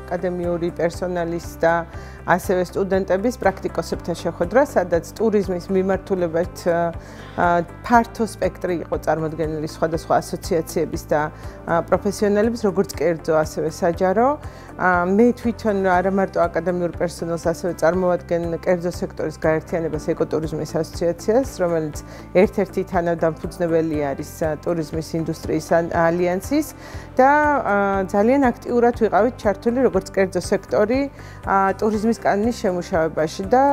აკადემიური პერსონალის და ასევე სტუდენტების პრაქტიკოსებთან შეხვედრა, სადაც ტურიზმის მიმართულებად ფართო სპექტრი იყო წარმოდგენილი სხვადასხვა ასოციაციების და პროფესიონალების, როგორც კერძო, ასევე საჯარო. მე თვითონ არა მარტო აკადემიურ პერსონალს, ასევე წარმოვადგენ კერძო სექტორის გაერთიანებას ეკოტურიზმის ასოციაციას, რომელიც ერთ-ერთი თანადამფუძნებელი არის ტურიზმის ინდუსტრიის ალიანსის და ძალიან აქტიურად ვიყავით ჩართული როგორც კერძო სექტორი ტურიზმის კანონის შემუშავებაში და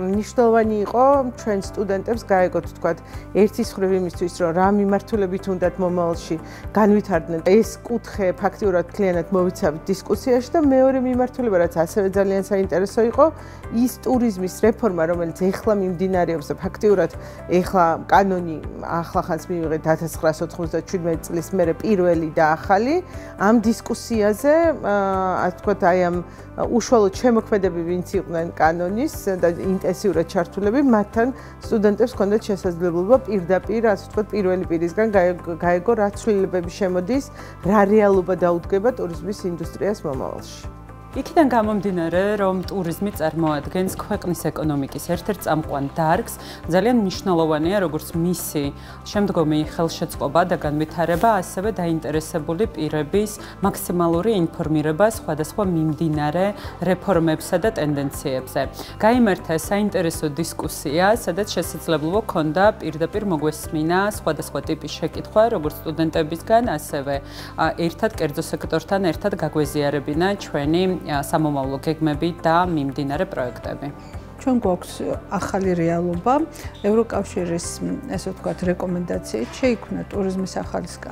მნიშვნელოვანი იყო ჩვენ სტუდენტებს გაეგოთ თქვათ ერთის მხრივ იმისთვის, რომ რა მიმართულებით უნდათ მომავალში განვითარდნენ ეს კუთხე ფაქტიურად მთლიანად მოვიცავით დისკუსიაში და მეორე მიმართულება, რაც ასევე ძალიან საინტერესო იყო, ის ტურიზმის რეფორმა, რომელიც ეხლა მიმდინარეობს და ფაქტიურად ეხლა კანონი ახლახანს მივიღეთ 1997 წლის მერე პირველი და ახალი ამ დისკუსიაზე, ასე ვთქვათ, აი ამ უშუალოდ შემოქმედები, ვინც იყვნენ კანონის და ინტენსიურად ჩართულები, მათთან სტუდენტებს ჰქონდათ შესაძლებლობა პირდაპირ, ასე ვთქვათ, პირველი პირისგან გაეგო რა ცვლილებები შემოდის, რა რეალობა დაუდგება ტურიზმის ინდუსტრიას მომავალში. იქიდან გამომდინარე, რომ ტურიზმი წარმოადგენს ქვეყნის ეკონომიკის ერთ-ერთ წამყვან დარგს, ძალიან მნიშვნელოვანია როგორც მისი შემდგომი ხელშეწყობა და განვითარება, ასევე დაინტერესებული პირების მაქსიმალური ინფორმირება სხვადასხვა მიმდინარე რეფორმებსა და ტენდენციებზე. გაიმართა საინტერესო დისკუსია, სადაც შესაძლებლობა ჰქონდა პირდაპირ მოგვესმინა სხვადასხვა ტიპის შეკითხვა, როგორც სტუდენტებისგან, ასევე ერთად კერძო სექტორთან ერთად გაგვეზიარებინა ჩვენი სამომავლო გეგმები და მიმდინარე პროექტები. ჩვენ გვაქვს ახალი რეალობა, ევროკავშირის, ესე ვთქვათ, რეკომენდაციით შეიქმნა ტურიზმის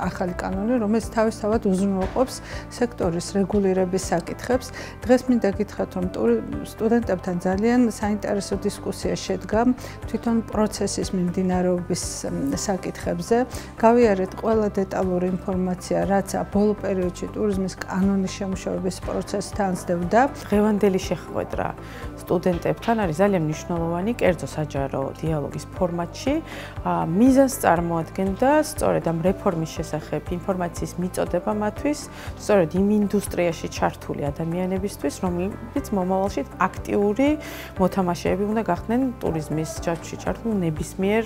ახალი კანონი, რომელიც თავისთავად უზრუნველყოფს სექტორის რეგულირების საკითხებს. დღეს მინდა გითხრათ, რომ სტუდენტებთან ძალიან საინტერესო დისკუსია შედგა თვითონ პროცესის მიმდინარეობის საკითხებზე. გავიარეთ ყველა დეტალური ინფორმაცია, რაც ბოლო პერიოდში ტურიზმის კანონის შემუშავების პროცესს თანსდებდა. დღევანდელი შეხვედრა სტუდენტებთან არის ძალიან მნიშვნელოვანი კერძო საჯარო დიალოგის ფორმატში. მიზანს წარმოადგენდა სწორედ ამ რეფორმის შესახებ ინფორმაციის მიწოდება მათთვის, სწორედ იმ ინდუსტრიაში ჩართული ადამიანებისთვის, რომლებიც მომავალში აქტიური მოთამაშეები უნდა გახდნენ ტურიზმის ჯაჭვში ჩართულ ნებისმიერ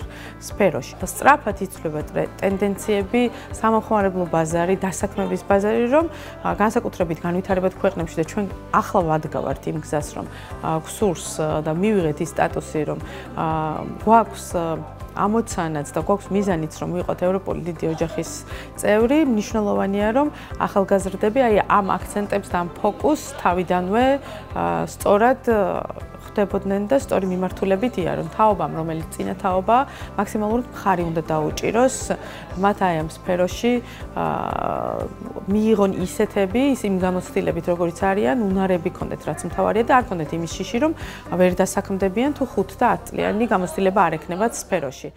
სფეროში. სწრაფად იცვლება ტენდენციები, სამომხმარებლო ბაზარი, დასაქმების ბაზარი, რომ განსაკუთრებით განვითარებად ქვეყნებში და ჩვენ ახლა ვადგავართ იმ გზას, რომ გსურს და მივიღეთ ის სტატუსი, რომ გვაქვს ამოცანაც და გვაქვს მიზანიც, რომ ვიყოთ ევროპული დიდი ოჯახის წევრი, მნიშვნელოვანია, რომ ახალგაზრდები აი ამ აქცენტებს და ამ ფოკუსს თავიდანვე სწორად ხდებოდნენ და სწორი მიმართულებით იარონ. თაობამ, რომელიც წინა თაობა, მაქსიმალურად მხარი უნდა დაუჭიროს მათ აი ამ სფეროში მიიღონ ისეთები, იმ გამოცდილებით, როგორიც არიან, უნარები ქონდეთ, რაც მთავარია და არ ქონდეთ იმის შიში, რომ ვერ დასაქმდებიან თუ 5 და 10 წლიანი გამოცდილება არ ექნებათ სფეროში.